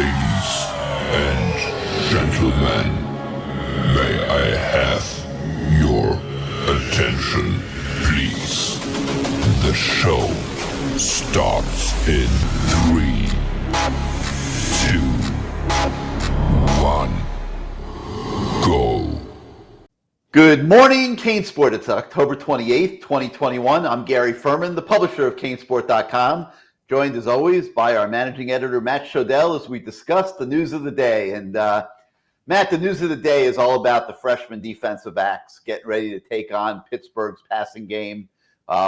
Ladies and gentlemen, may I have your attention, please? The show starts in 3, 2, 1, go. Good morning, CaneSport. It's October 28th, 2021. I'm Gary Ferman, the publisher of CaneSport.com, joined as always by our managing editor, Matt Shodell, as we discuss the news of the day. And Matt, the news of the day is all about the freshman defensive backs getting ready to take on Pittsburgh's passing game,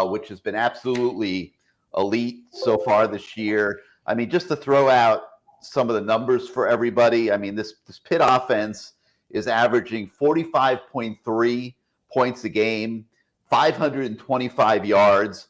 which has been absolutely elite so far this year. I mean, just to throw out some of the numbers for everybody, I mean, this Pitt offense is averaging 45.3 points a game, 525 yards.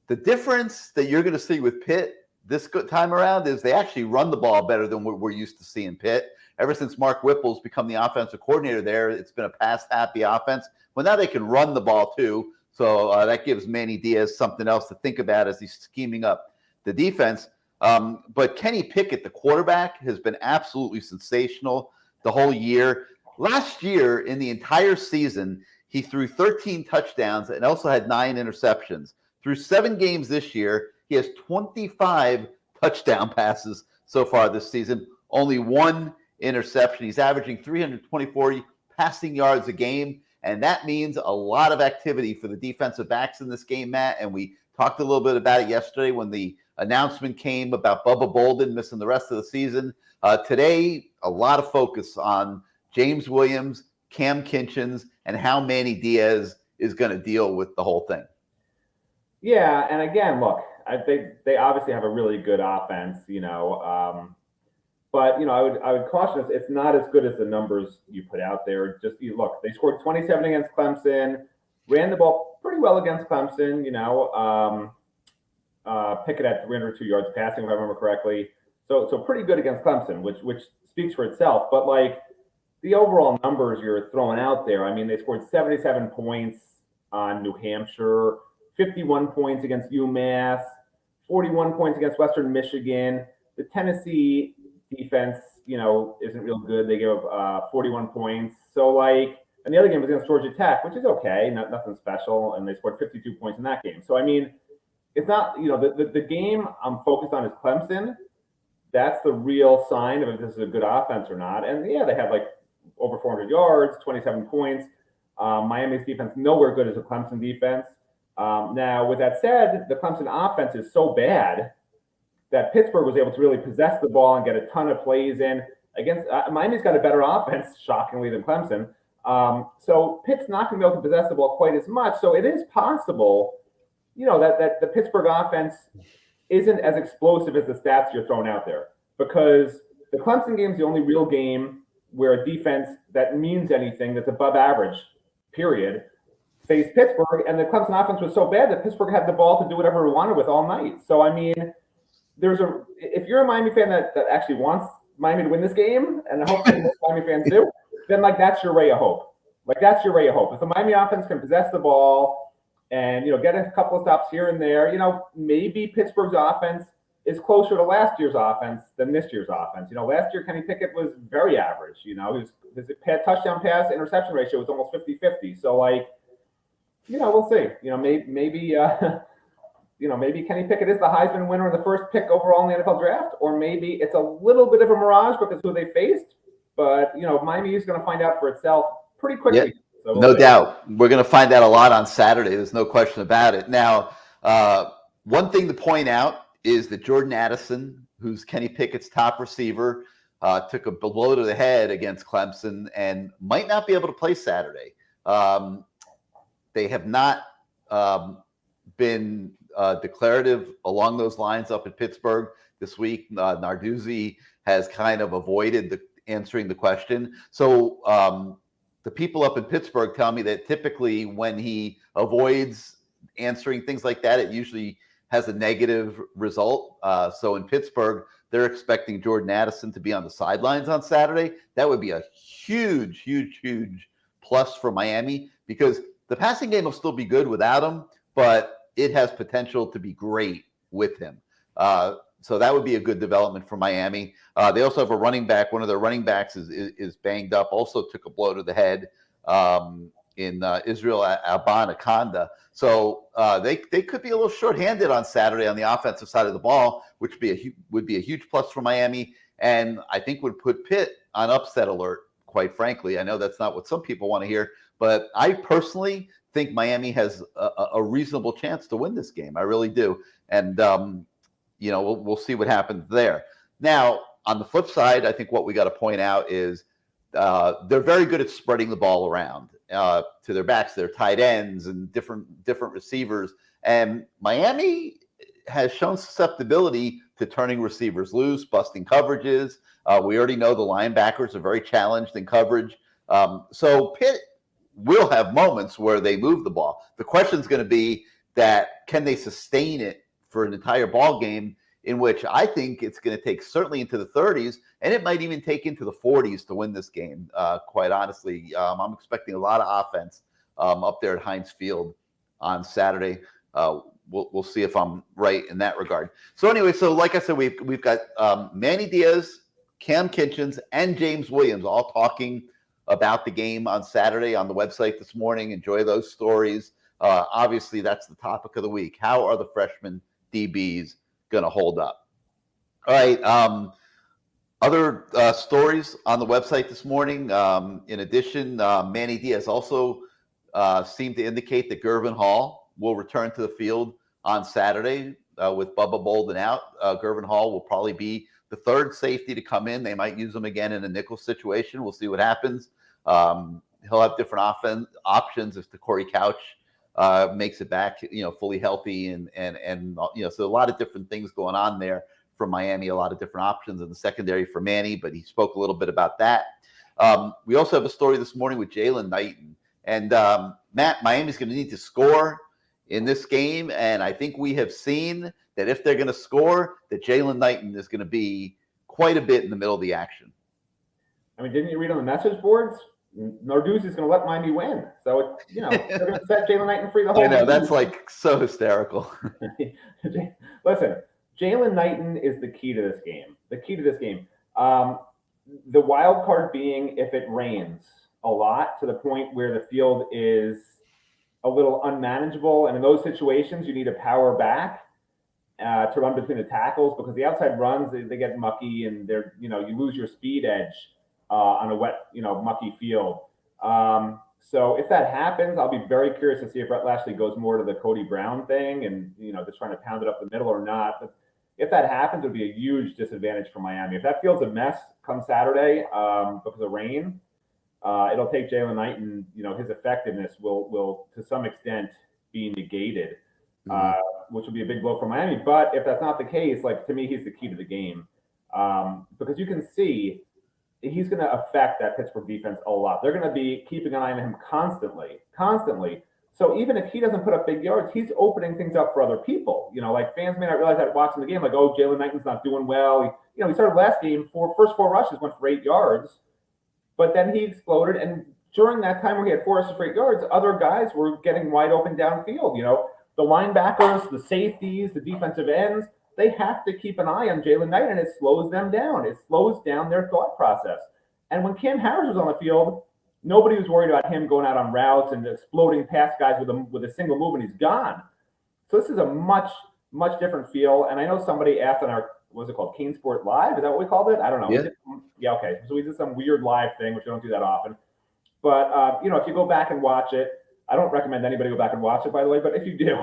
The difference that you're going to see with Pitt this time around is they actually run the ball better than what we're used to seeing Pitt. Ever since Mark Whipple's become the offensive coordinator there, it's been a pass-happy offense. Well, now they can run the ball too, so that gives Manny Diaz something else to think about as he's scheming up the defense. But Kenny Pickett, the quarterback, has been absolutely sensational the whole year. Last year, in the entire season, he threw 13 touchdowns and also had 9 interceptions. Through 7 games this year, he has 25 touchdown passes so far this season, only 1 interception. He's averaging 324 passing yards a game, and that means a lot of activity for the defensive backs in this game, Matt. And we talked a little bit about it yesterday when the announcement came about Bubba Bolden missing the rest of the season. Today, a lot of focus on James Williams, Cam Kinchens, and how Manny Diaz is going to deal with the whole thing. Yeah, and again, look, I think they obviously have a really good offense, but I would caution us. It's not as good as the numbers you put out there. Just look, they scored 27 against Clemson, ran the ball pretty well against Clemson. Pickett at 302 yards passing, if I remember correctly. So pretty good against Clemson, which speaks for itself. But like the overall numbers you're throwing out there, I mean, they scored 77 points on New Hampshire, 51 points against UMass, 41 points against Western Michigan. The Tennessee defense, isn't real good. They gave up 41 points. So and the other game was against Georgia Tech, which is okay, nothing special, and they scored 52 points in that game. So I mean, it's not, the game I'm focused on is Clemson. That's the real sign of if this is a good offense or not. And yeah, they had over 400 yards, 27 points. Miami's defense nowhere good as a Clemson defense. Now, with that said, the Clemson offense is so bad that Pittsburgh was able to really possess the ball and get a ton of plays in. Against Miami's got a better offense, shockingly, than Clemson. So Pitt's not going to be able to possess the ball quite as much. So it is possible, that the Pittsburgh offense isn't as explosive as the stats you're throwing out there, because the Clemson game is the only real game where a defense that means anything, that's above average, period, faced Pittsburgh, and the Clemson offense was so bad that Pittsburgh had the ball to do whatever it wanted with all night. So, I mean, if you're a Miami fan that actually wants Miami to win this game, and hopefully most Miami fans do, then that's your ray of hope. That's your ray of hope. If the Miami offense can possess the ball and get a couple of stops here and there, maybe Pittsburgh's offense is closer to last year's offense than this year's offense. Last year Kenny Pickett was very average. His touchdown pass interception ratio was almost 50-50. So we'll see. Maybe Kenny Pickett is the Heisman winner and the first pick overall in the NFL draft, or maybe it's a little bit of a mirage because who they faced. But Miami is going to find out for itself pretty quickly. Yep. So no doubt. We're going to find out a lot on Saturday. There's no question about it. Now, one thing to point out is that Jordan Addison, who's Kenny Pickett's top receiver, took a blow to the head against Clemson and might not be able to play Saturday. They have not been declarative along those lines up in Pittsburgh this week. Narduzzi has kind of avoided answering the question. So the people up in Pittsburgh tell me that typically when he avoids answering things like that, it usually has a negative result. So in Pittsburgh, they're expecting Jordan Addison to be on the sidelines on Saturday. That would be a huge, huge, huge plus for Miami, because the passing game will still be good without him, but it has potential to be great with him. So that would be a good development for Miami. They also have a running back. One of their running backs is banged up. Also took a blow to the head in Israel Abanikanda. So they could be a little shorthanded on Saturday on the offensive side of the ball, which would be a huge plus for Miami, and I think would put Pitt on upset alert. Quite frankly, I know that's not what some people want to hear, but I personally think Miami has a reasonable chance to win this game. I really do, and we'll see what happens there. Now, on the flip side, I think what we got to point out is they're very good at spreading the ball around to their backs, their tight ends, and different receivers. And Miami has shown susceptibility to turning receivers loose, busting coverages. We already know the linebackers are very challenged in coverage. So Pitt will have moments where they move the ball. The question is going to be that can they sustain it for an entire ball game, in which I think it's going to take certainly into the 30s, and it might even take into the 40s to win this game, quite honestly. I'm expecting a lot of offense up there at Heinz Field on Saturday. We'll see if I'm right in that regard. So anyway, so like I said, we've got Manny Diaz, Cam Kinchens, and James Williams all talking about the game on Saturday on the website this morning. Enjoy those stories. Obviously, that's the topic of the week. How are the freshmen DBs going to hold up? All right. Other stories on the website this morning. In addition, Manny Diaz also seemed to indicate that Gervin Hall will return to the field on Saturday with Bubba Bolden out. Gervin Hall will probably be the third safety to come in. They might use him again in a nickel situation. We'll see what happens. He'll have different options if the Corey Couch makes it back, fully healthy, and so a lot of different things going on there from Miami. A lot of different options in the secondary for Manny, but he spoke a little bit about that. We also have a story this morning with Jalen Knighton, and Matt, Miami's going to need to score in this game, and I think we have seen that if they're going to score, that Jalen Knighton is going to be quite a bit in the middle of the action. I mean, didn't you read on the message boards? Narduzzi's going to let Miami win. So, they're going to set Jalen Knighton free the whole I know, game. that's like so hysterical. Listen, Jalen Knighton is the key to this game. The wild card being if it rains a lot to the point where the field is a little unmanageable. And in those situations, you need to power back to run between the tackles, because the outside runs, they get mucky, and you lose your speed edge on a wet, mucky field. So if that happens, I'll be very curious to see if Rhett Lashley goes more to the Cody Brown thing and, just trying to pound it up the middle or not. But if that happens, it would be a huge disadvantage for Miami. If that field's a mess come Saturday because of rain, it'll take Jalen Knighton, his effectiveness will to some extent be negated, which will be a big blow for Miami. But if that's not the case, to me, he's the key to the game, because you can see he's going to affect that Pittsburgh defense a lot. They're going to be keeping an eye on him constantly. So even if he doesn't put up big yards, he's opening things up for other people. Fans may not realize that watching the game, Jalen Knighton's not doing well. He started last game, first four rushes went for 8 yards, but then he exploded. And during that time where he had 4 rushes for 8 yards, other guys were getting wide open downfield. The linebackers, the safeties, the defensive ends, they have to keep an eye on Jalen Knighton, and it slows them down. It slows down their thought process. And when Cam Harris was on the field, nobody was worried about him going out on routes and exploding past guys with a single move, and he's gone. So this is a much, much different feel. And I know somebody asked on our, what's it called, CaneSport Live? Is that what we called it? I don't know. Yeah, okay. So we did some weird live thing, which we don't do that often. But, if you go back and watch it, I don't recommend anybody go back and watch it, by the way, but if you do.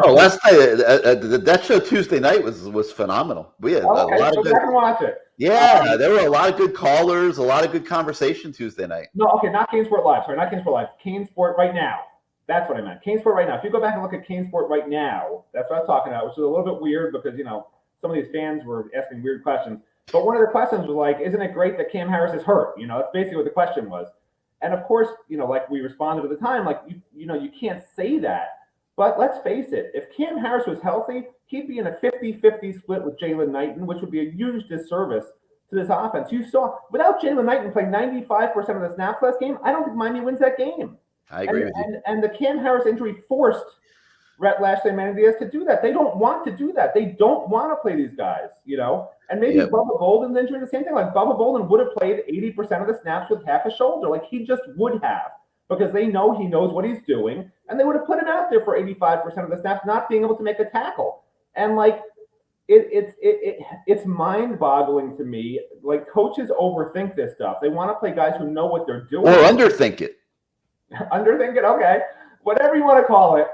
Last night, that show Tuesday night was phenomenal. We had a lot of good. Go back and watch it. Yeah, there were a lot of good callers, a lot of good conversation Tuesday night. No, okay, not CaneSport Live. Sorry, not CaneSport Live. CaneSport Right Now. That's what I meant. CaneSport Right Now. If you go back and look at CaneSport Right Now, that's what I was talking about, which is a little bit weird because, some of these fans were asking weird questions. But one of the questions was isn't it great that Cam Harris is hurt? That's basically what the question was. And of course, we responded at the time, you can't say that. But let's face it, if Cam Harris was healthy, he'd be in a 50-50 split with Jalen Knighton, which would be a huge disservice to this offense. You saw, without Jalen Knighton playing 95% of the snaps last game, I don't think Miami wins that game. I agree with you. And the Cam Harris injury forced Rhett Lashley and Manny Diaz to do that. They don't want to do that. They don't want to play these guys, And maybe Bubba Bolden's injury, the same thing. Like Bubba Bolden would have played 80% of the snaps with half a shoulder. Like he just would have, because they know he knows what he's doing, and they would have put him out there for 85% of the snaps, not being able to make a tackle. And like it's mind-boggling to me. Like coaches overthink this stuff. They want to play guys who know what they're doing. Or underthink it. Underthink it, okay. Whatever you want to call it.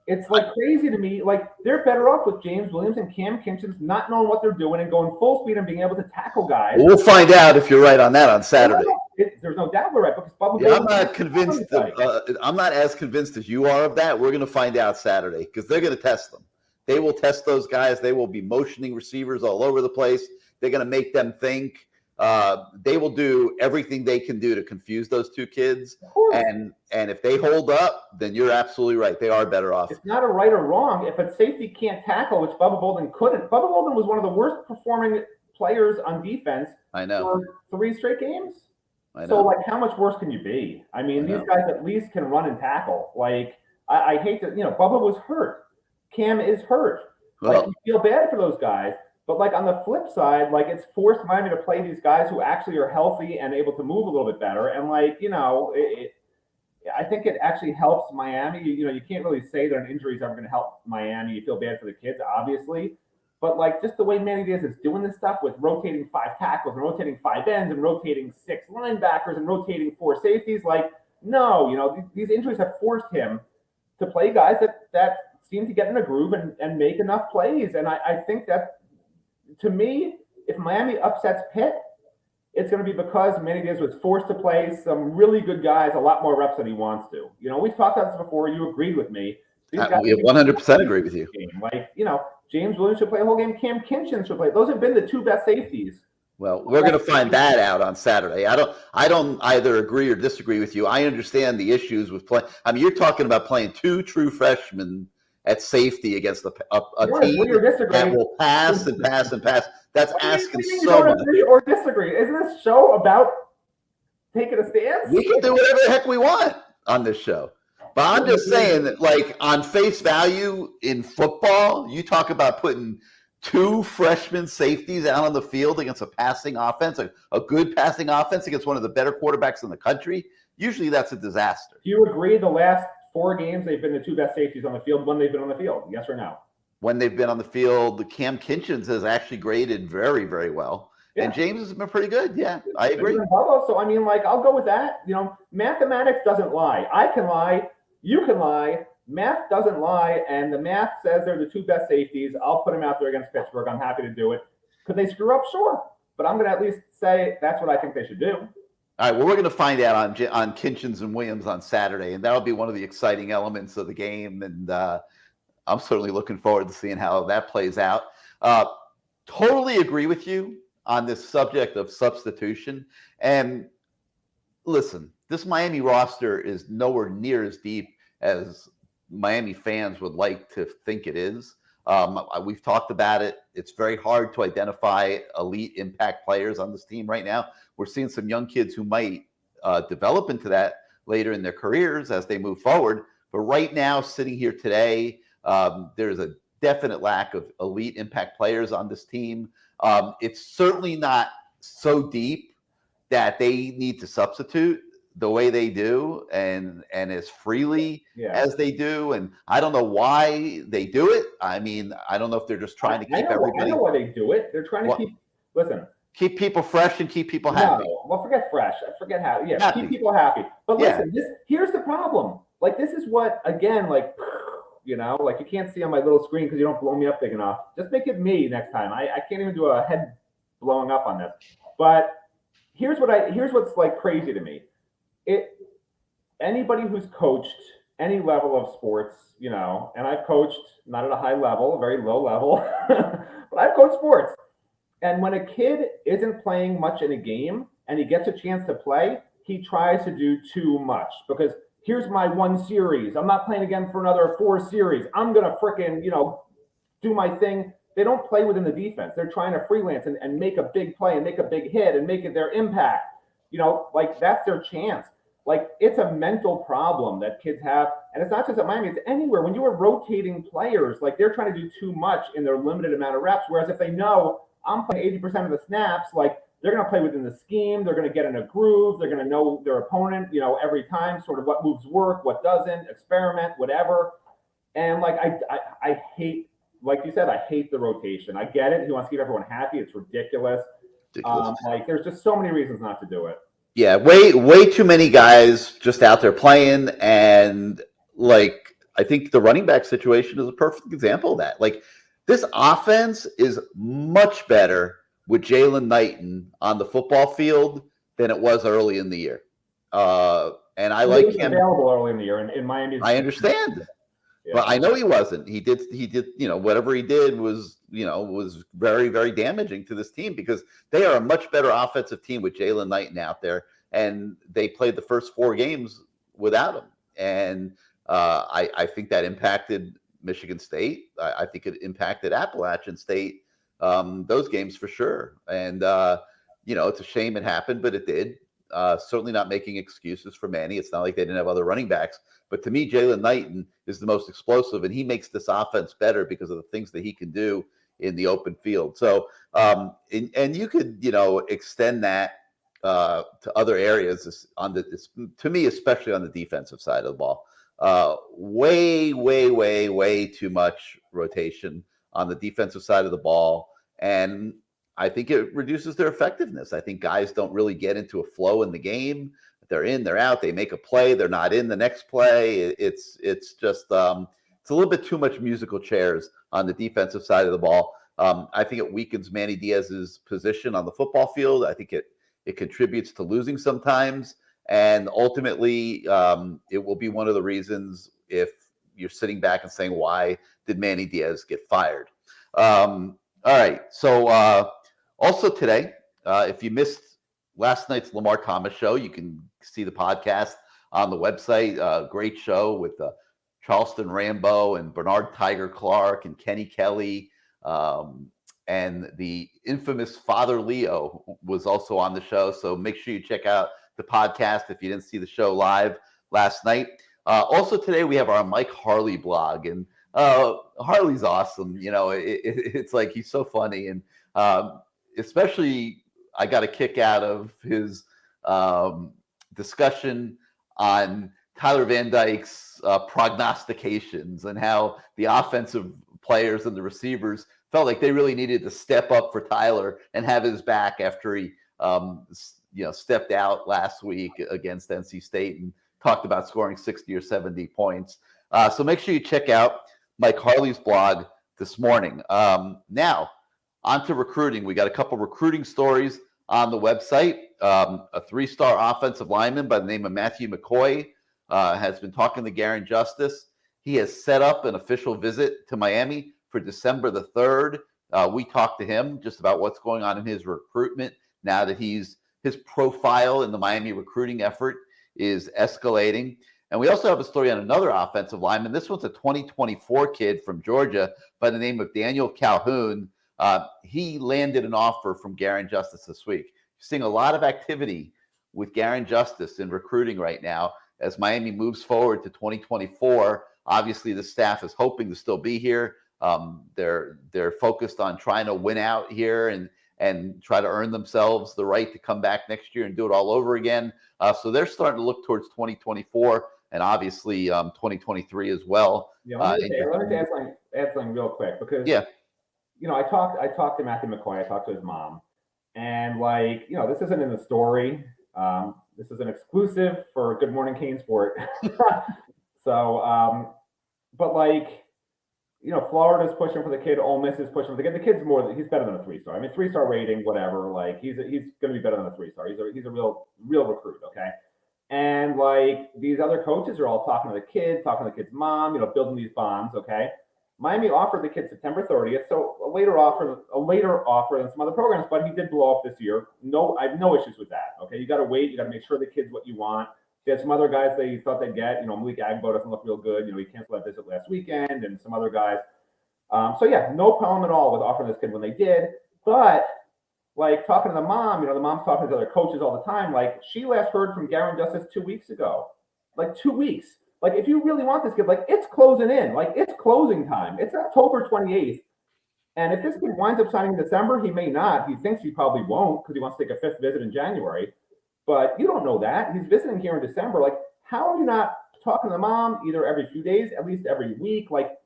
It's like crazy to me. Like they're better off with James Williams and Cam Kinchins not knowing what they're doing and going full speed and being able to tackle guys. We'll find out if you're right on that on Saturday. There's no doubt we're right, because I'm not convinced. I'm not as convinced as you are of that. We're going to find out Saturday, because they're going to test them. They will test those guys. They will be motioning receivers all over the place. They're going to make them think. They will do everything they can do to confuse those two kids. And if they hold up, then you're absolutely right. They are better off. It's not a right or wrong. If a safety can't tackle, which Bubba Bolden couldn't. Bubba Bolden was one of the worst performing players on defense for 3 straight games. So, like, how much worse can you be? I mean, these guys at least can run and tackle. Like, I hate to, Bubba was hurt. Cam is hurt. Like, you feel bad for those guys. But, like, on the flip side, like, it's forced Miami to play these guys who actually are healthy and able to move a little bit better. And, like, I think it actually helps Miami. You can't really say that an injury is ever going to help Miami. You feel bad for the kids, obviously. But, like, just the way Manny Diaz is doing this stuff with rotating 5 tackles and rotating 5 ends and rotating 6 linebackers and rotating 4 safeties, like, no, these injuries have forced him to play guys that seem to get in a groove and make enough plays. And I think that, to me, if Miami upsets Pitt, it's going to be because Manny Diaz was forced to play some really good guys a lot more reps than he wants to. We've talked about this before. You agreed with me. We 100% agree with you. Like, James Williams should play a whole game. Cam Kinchins should play. Those have been the 2 best safeties. Well, we're going to find that out on Saturday. I don't either agree or disagree with you. I understand the issues with playing. I mean, you're talking about playing 2 true freshmen at safety against a team that will pass and pass and pass. That's asking so much. Agree or disagree? Isn't this show about taking a stance? We can do whatever the heck we want on this show. But I'm just saying that, like, on face value in football, you talk about putting 2 freshman safeties out on the field against a passing offense, a good passing offense against one of the better quarterbacks in the country. Usually that's a disaster. Do you agree the last 4 games they've been the 2 best safeties on the field when they've been on the field? Yes or no? When they've been on the field, the Cam Kinchins has actually graded very, very well. Yeah. And James has been pretty good. Yeah, I agree. So, I mean, like, I'll go with that. Mathematics doesn't lie. I can lie. You can lie. Math doesn't lie. And the math says they're the 2 best safeties. I'll put them out there against Pittsburgh. I'm happy to do it. Could they screw up? Sure. But I'm going to at least say that's what I think they should do. All right, well, we're going to find out on Kinchins and Williams on Saturday, and that'll be one of the exciting elements of the game. And I'm certainly looking forward to seeing how that plays out. Totally agree with you on this subject of substitution. And listen, this Miami roster is nowhere near as deep as Miami fans would like to think it is. We've talked about it. It's very hard to identify elite impact players on this team right now. We're seeing some young kids who might develop into that later in their careers as they move forward. But right now, sitting here today, there's a definite lack of elite impact players on this team. It's certainly not so deep that they need to substitute the way they do and as freely as they do. And I don't know why they do it. I mean, I don't know if they're just trying to keep everybody. I know why they do it. They're trying to keep people fresh and keep people happy. Well, forget fresh. Forget happy. Yeah, happy. Keep people happy. But listen, here's the problem. Like, this is what, again, like, like, you can't see on my little screen because you don't blow me up big enough. Just make it me next time. I can't even do a head blowing up on this. But here's what's like crazy to me. Anybody who's coached any level of sports, and I've coached not at a high level, a very low level, but I've coached sports. And when a kid isn't playing much in a game and he gets a chance to play, he tries to do too much because here's my 1 series. I'm not playing again for another 4 series. I'm going to frickin', do my thing. They don't play within the defense. They're trying to freelance and make a big play and make a big hit and make it their impact. Like, that's their chance. Like, it's a mental problem that kids have. And it's not just at Miami, it's anywhere. When you are rotating players, like they're trying to do too much in their limited amount of reps. Whereas if they know I'm playing 80% of the snaps, like they're going to play within the scheme. They're going to get in a groove. They're going to know their opponent, every time, sort of what moves work, what doesn't, experiment, whatever. And like, I hate, like you said, I hate the rotation. I get it. He wants to keep everyone happy. It's ridiculous. Like there's just so many reasons not to do it. Yeah, way too many guys just out there playing, and like I think the running back situation is a perfect example of that. Like this offense is much better with Jalen Knighton on the football field than it was early in the year. And I like him available early in the year in Miami. I understand. Yeah. But I know he wasn't. He did, whatever he did was very, very damaging to this team because they are a much better offensive team with Jalen Knighton out there. And they played the first 4 games without him. And I think that impacted Michigan State. I think it impacted Appalachian State, those games for sure. And, it's a shame it happened, but it did. Certainly not making excuses for Manny. It's not like they didn't have other running backs. But to me, Jalen Knighton is the most explosive, and he makes this offense better because of the things that he can do in the open field. So, and you could, extend that to other areas to me, especially on the defensive side of the ball. Way too much rotation on the defensive side of the ball. And I think it reduces their effectiveness. I think guys don't really get into a flow in the game. They're in, they're out. They make a play, they're not in the next play. It's just it's a little bit too much musical chairs on the defensive side of the ball. I think it weakens Manny Diaz's position on the football field. I think it contributes to losing sometimes, and ultimately, it will be one of the reasons if you're sitting back and saying, "Why did Manny Diaz get fired?" All right, so also today, if you missed last night's Lamar Thomas show, you can see the podcast on the website. Great show with Charleston Rambo and Bernard Tiger Clark and Kenny Kelly. And the infamous Father Leo was also on the show. So make sure you check out the podcast if you didn't see the show live last night. Also today, we have our Mike Harley blog. And Harley's awesome. It's like he's so funny. And especially I got a kick out of his discussion on Tyler Van Dyke's prognostications and how the offensive players and the receivers felt like they really needed to step up for Tyler and have his back after he, stepped out last week against NC State and talked about scoring 60 or 70 points. So make sure you check out Mike Harley's blog this morning. Now, on to recruiting. We got a couple recruiting stories on the website. A 3-star offensive lineman by the name of Matthew McCoy has been talking to Garen Justice. He has set up an official visit to Miami for December the 3rd. We talked to him just about what's going on in his recruitment now that his profile in the Miami recruiting effort is escalating. And we also have a story on another offensive lineman. This one's a 2024 kid from Georgia by the name of Daniel Calhoun. He landed an offer from Garen Justice this week. You're seeing a lot of activity with Garen Justice in recruiting right now as Miami moves forward to 2024. Obviously, the staff is hoping to still be here. They're focused on trying to win out here and try to earn themselves the right to come back next year and do it all over again. So they're starting to look towards 2024 and obviously 2023 as well. Yeah, let me add something real quick because I talked to Matthew McCoy. I talked to his mom, and this isn't in the story. This is an exclusive for Good Morning CaneSport. So, Florida's pushing for the kid. Ole Miss is pushing for the kid. The kid's he's better than a 3-star. I mean, 3-star rating, whatever. He's going to be better than a 3-star. He's a real recruit. Okay. And these other coaches are all talking to the kid, talking to the kid's mom, building these bonds. Okay. Miami offered the kid September 30th, so a later offer than some other programs, but he did blow up this year. No, I have no issues with that. Okay, you got to wait. You got to make sure the kid's what you want. They had some other guys they thought they'd get. Malik Agbo doesn't look real good. He canceled that visit last weekend, and some other guys. No problem at all with offering this kid when they did. But talking to the mom, the mom's talking to other coaches all the time. She last heard from Garen Justice 2 weeks ago. 2 weeks. Like, if you really want this kid, like, it's closing in. Like, it's closing time. It's October 28th. And if this kid winds up signing in December, he may not. He thinks he probably won't because he wants to take a 5th visit in January. But you don't know that. He's visiting here in December. Like, how are you not talking to the mom either every few days, at least every week? Like,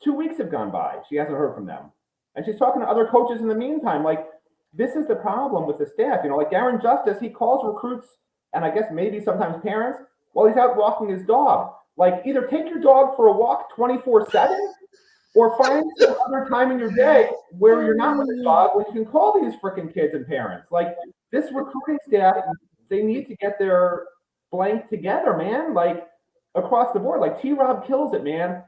2 weeks have gone by. She hasn't heard from them. And she's talking to other coaches in the meantime. Like, this is the problem with the staff. You know, like Garen Justice, he calls recruits and I guess maybe sometimes parents while he's out walking his dog. Like, either take your dog for a walk 24/7 or find some other time in your day where you're not with the dog when you can call these freaking kids and parents. Like, this recruiting staff, they need to get their blank together, man. Like, across the board. Like, T-Rob kills it, man.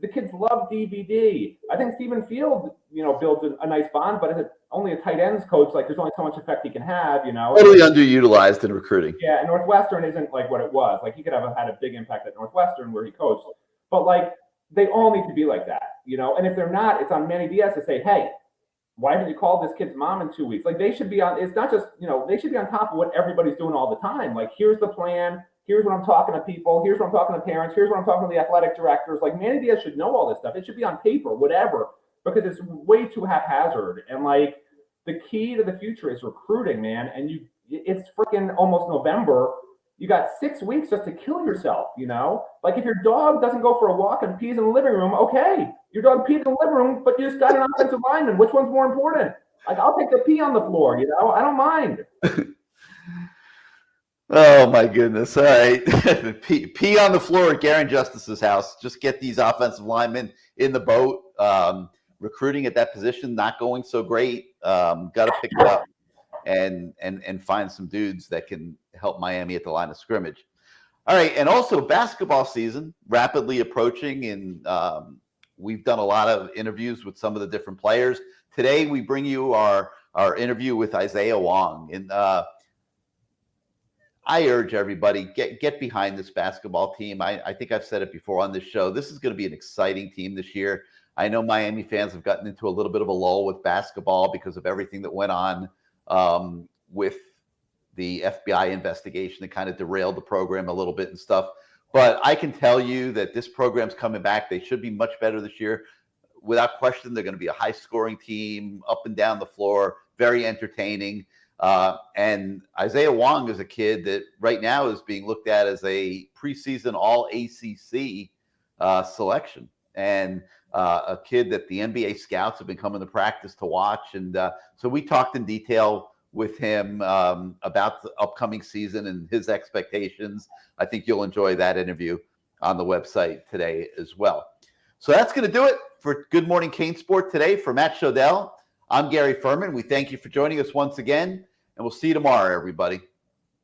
The kids love DVD. I think Stephen Field, builds a nice bond, but as only a tight ends coach, like, there's only so much effect he can have, Totally underutilized in recruiting. Yeah, and Northwestern isn't like what it was. Like, he could have had a big impact at Northwestern where he coached. But, like, they all need to be like that, And if they're not, it's on Manny Diaz to say, hey, why haven't you called this kid's mom in 2 weeks? Like, they should be on, it's not just, they should be on top of what everybody's doing all the time. Like, here's the plan. Here's what I'm talking to people. Here's what I'm talking to parents. Here's what I'm talking to the athletic directors. Like, Manny Diaz should know all this stuff. It should be on paper, whatever, because it's way too haphazard. And, like, the key to the future is recruiting, man. And it's freaking almost November. You got 6 weeks just to kill yourself, Like, if your dog doesn't go for a walk and pees in the living room, okay. Your dog peed in the living room, but you just got an offensive lineman. Which one's more important? Like, I'll take the pee on the floor, I don't mind. Oh my goodness! All right, pee on the floor at Garen Justice's house. Just get these offensive linemen in the boat. Recruiting at that position not going so great. Got to pick it up and find some dudes that can help Miami at the line of scrimmage. All right, and also basketball season rapidly approaching, and we've done a lot of interviews with some of the different players. Today we bring you our interview with Isaiah Wong, and I urge everybody, get behind this basketball team. I think I've said it before on this show. This is going to be an exciting team this year. I know Miami fans have gotten into a little bit of a lull with basketball because of everything that went on with the FBI investigation that kind of derailed the program a little bit and stuff. But I can tell you that this program's coming back. They should be much better this year. Without question, they're going to be a high-scoring team, up and down the floor, very entertaining. And Isaiah Wong is a kid that right now is being looked at as a preseason all-ACC selection, and a kid that the NBA scouts have been coming to practice to watch. And so we talked in detail with him about the upcoming season and his expectations. I think you'll enjoy that interview on the website today as well. So that's going to do it for Good Morning CaneSport today. For Matt Shodell, I'm Gary Ferman. We thank you for joining us once again, and we'll see you tomorrow, everybody.